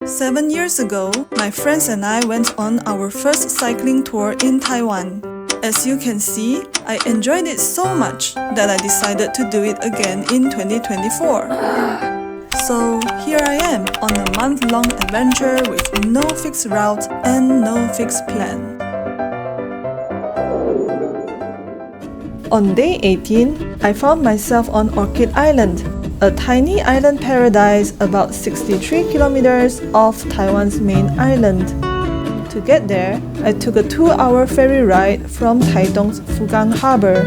7 years ago, my friends and I went on our first cycling tour in Taiwan. As you can see, I enjoyed it so much that I decided to do it again in 2024. So here I am on a month-long adventure with no fixed route and no fixed plan. On day 18, I found myself on Orchid Island, a tiny island paradise about 63 kilometers off Taiwan's main island. To get there, I took a 2-hour ferry ride from Taidong's Fugang Harbor.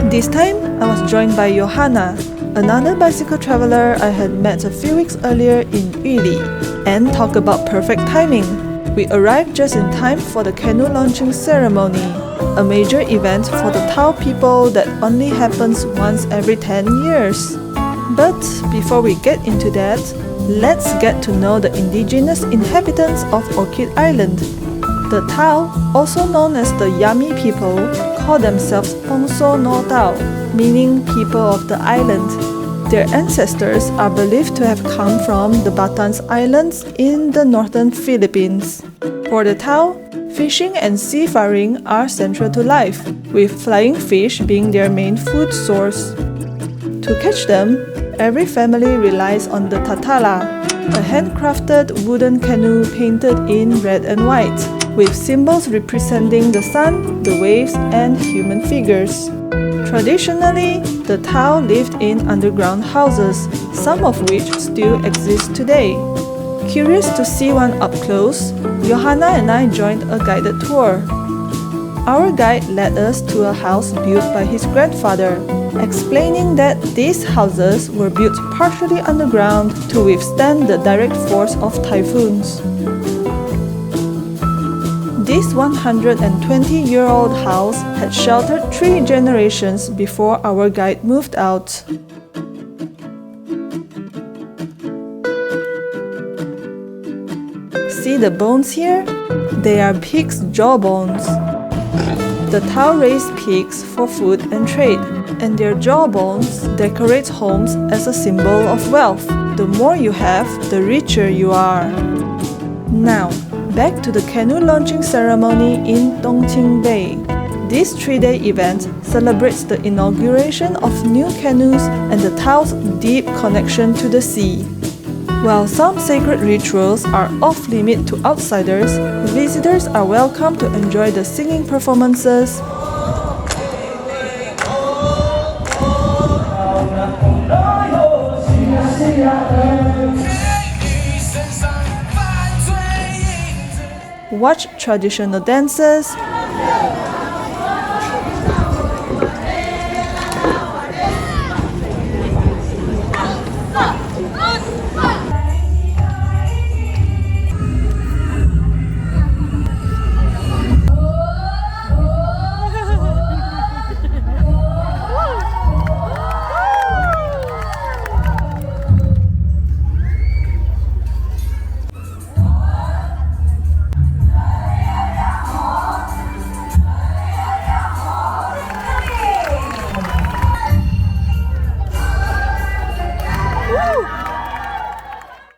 This time, I was joined by Johanna, another bicycle traveler I had met a few weeks earlier in Yuli. And talk about perfect timing! We arrived just in time for the Canoe Launching Ceremony, a major event for the Tao people that only happens once every 10 years. But before we get into that, let's get to know the indigenous inhabitants of Orchid Island. The Tao, also known as the Yami people, call themselves Pongso no Tao, meaning people of the island. Their ancestors are believed to have come from the Batan's Islands in the northern Philippines. For the Tao, fishing and seafaring are central to life, with flying fish being their main food source. To catch them, every family relies on the Tatala, a handcrafted wooden canoe painted in red and white, with symbols representing the sun, the waves, and human figures. Traditionally, the Tao lived in underground houses, some of which still exist today. Curious to see one up close, Johanna and I joined a guided tour. Our guide led us to a house built by his grandfather, explaining that these houses were built partially underground to withstand the direct force of typhoons. This 120-year-old house had sheltered 3 generations before our guide moved out. See the bones here? They are pigs' jawbones. The Tao raise pigs for food and trade, and their jawbones decorate homes as a symbol of wealth. The more you have, the richer you are. Now, back to the canoe launching ceremony in Dongqing Bay. This 3-day event celebrates the inauguration of new canoes and the Tao's deep connection to the sea. While some sacred rituals are off-limit to outsiders, visitors are welcome to enjoy the singing performances, watch traditional dances,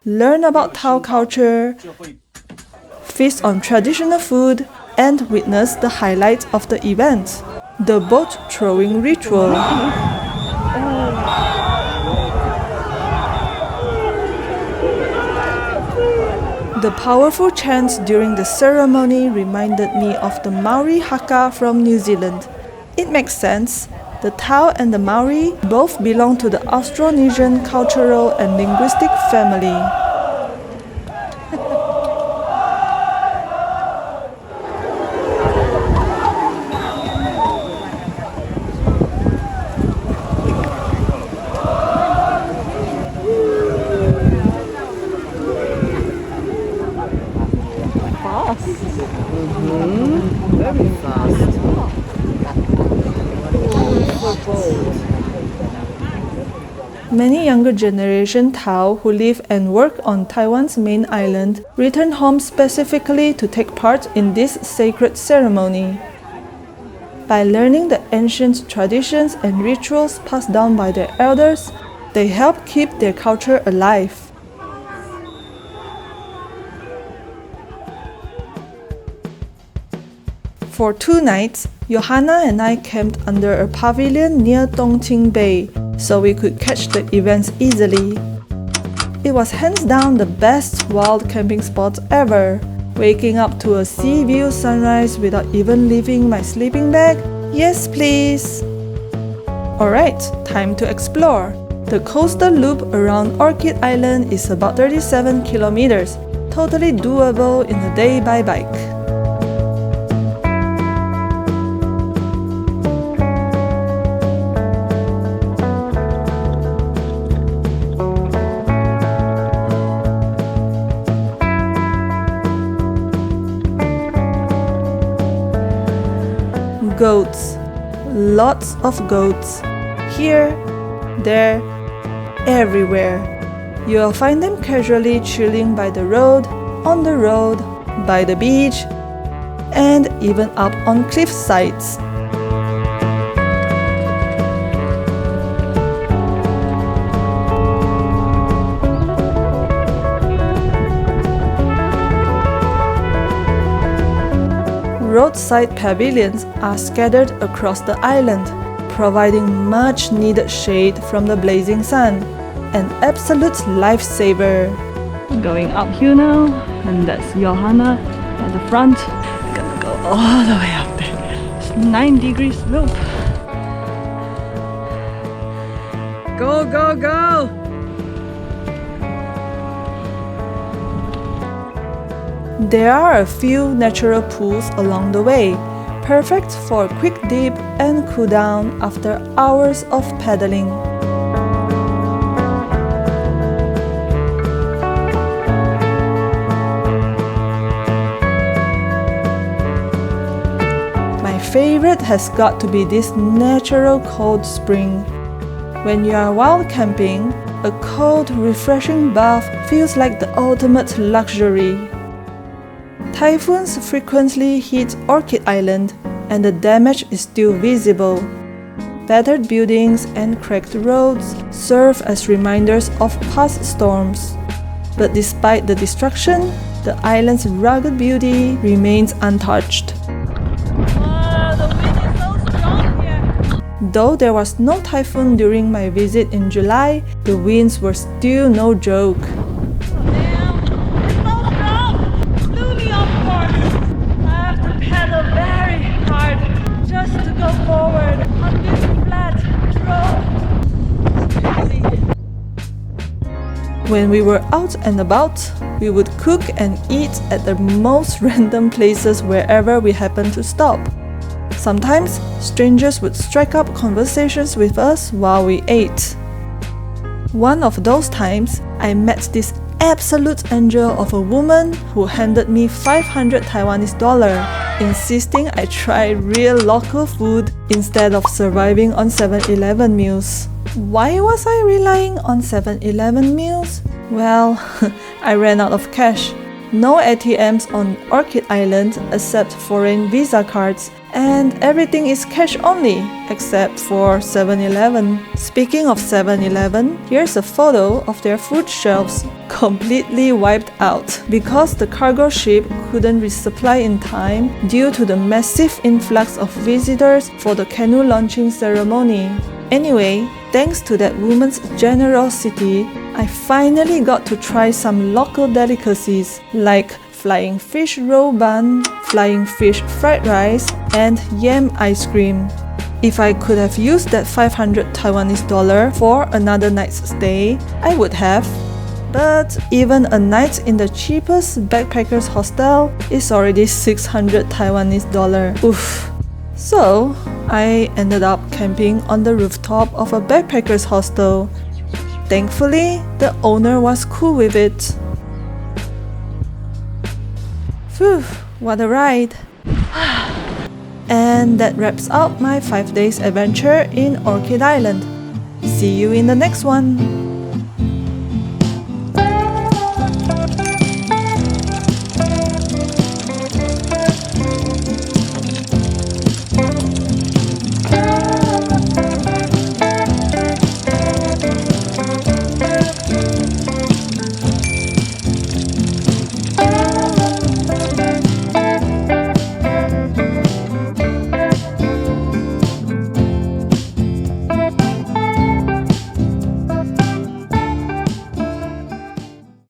learn about Tao culture, feast on traditional food, and witness the highlight of the event, the boat throwing ritual. The powerful chants during the ceremony reminded me of the Maori haka from New Zealand. It makes sense. The Tao and the Maori both belong to the Austronesian cultural and linguistic family. Very fast. Many younger generation Tao who live and work on Taiwan's main island return home specifically to take part in this sacred ceremony. By learning the ancient traditions and rituals passed down by their elders, they help keep their culture alive. For 2 nights, Johanna and I camped under a pavilion near Dongqing Bay so we could catch the events easily. It was hands down the best wild camping spot ever. Waking up to a sea view sunrise without even leaving my sleeping bag? Yes, please! Alright, time to explore. The coastal loop around Orchid Island is about 37 kilometers, totally doable in a day by bike. Goats. Lots of goats. Here, there, everywhere. You'll find them casually chilling by the road, on the road, by the beach, and even up on cliff sides. Roadside pavilions are scattered across the island, providing much needed shade from the blazing sun. An absolute lifesaver. Going uphill now, and that's Johanna at the front. Gonna go all the way up there. It's 9-degree slope. Go, go, go! There are a few natural pools along the way, perfect for a quick dip and cool down after hours of paddling. My favorite has got to be this natural cold spring. When you are wild camping, a cold, refreshing bath feels like the ultimate luxury. Typhoons frequently hit Orchid Island, and the damage is still visible. Battered buildings and cracked roads serve as reminders of past storms. But despite the destruction, the island's rugged beauty remains untouched. Wow, the wind is so strong here! Though there was no typhoon during my visit in July, the winds were still no joke. When we were out and about, we would cook and eat at the most random places wherever we happened to stop. Sometimes, strangers would strike up conversations with us while we ate. One of those times, I met this absolute angel of a woman who handed me 500 Taiwanese dollar, insisting I try real local food instead of surviving on 7-Eleven meals. Why was I relying on 7-Eleven meals? Well, I ran out of cash. No ATMs on Orchid Island except foreign Visa cards, and everything is cash only except for 7-Eleven. Speaking of 7-Eleven, here's a photo of their food shelves, completely wiped out because the cargo ship couldn't resupply in time due to the massive influx of visitors for the Canoe Launching Ceremony. Anyway, thanks to that woman's generosity, I finally got to try some local delicacies like flying fish roll bun, flying fish fried rice, and yam ice cream. If I could have used that 500 Taiwanese dollar for another night's stay, I would have. But even a night in the cheapest backpackers hostel is already 600 Taiwanese dollar. Oof. So, I ended up camping on the rooftop of a backpackers hostel. Thankfully, the owner was cool with it. Phew, what a ride! And that wraps up my 5 days adventure in Orchid Island. See you in the next one!